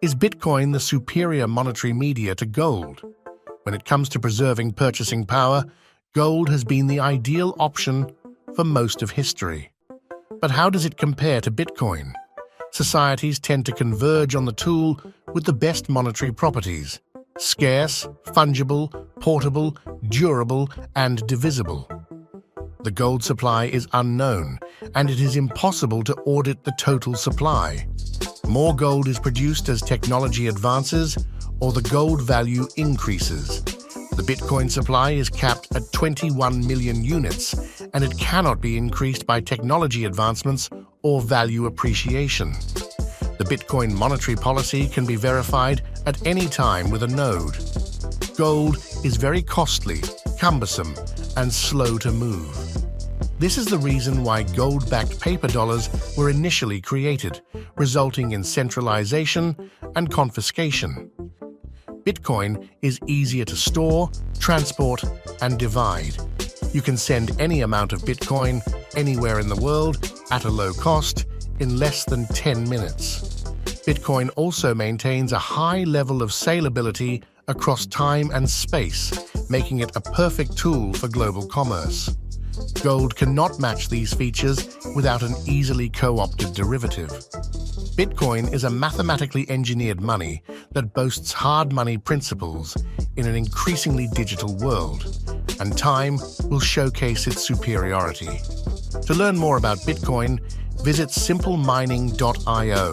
Is Bitcoin the superior monetary media to gold? When it comes to preserving purchasing power, gold has been the ideal option for most of history. But how does it compare to Bitcoin? Societies tend to converge on the tool with the best monetary properties: scarce, fungible, portable, durable, and divisible. The gold supply is unknown, and it is impossible to audit the total supply. More gold is produced as technology advances, or the gold value increases. The Bitcoin supply is capped at 21 million units, and it cannot be increased by technology advancements or value appreciation. The Bitcoin monetary policy can be verified at any time with a node. Gold is very costly, cumbersome, and slow to move. This is the reason why gold-backed paper dollars were initially created, resulting in centralization and confiscation. Bitcoin is easier to store, transport, and divide. You can send any amount of Bitcoin anywhere in the world at a low cost in less than 10 minutes. Bitcoin also maintains a high level of salability across time and space, making it a perfect tool for global commerce. Gold cannot match these features without an easily co-opted derivative. Bitcoin is a mathematically engineered money that boasts hard money principles in an increasingly digital world, and time will showcase its superiority. To learn more about Bitcoin, visit simplemining.io.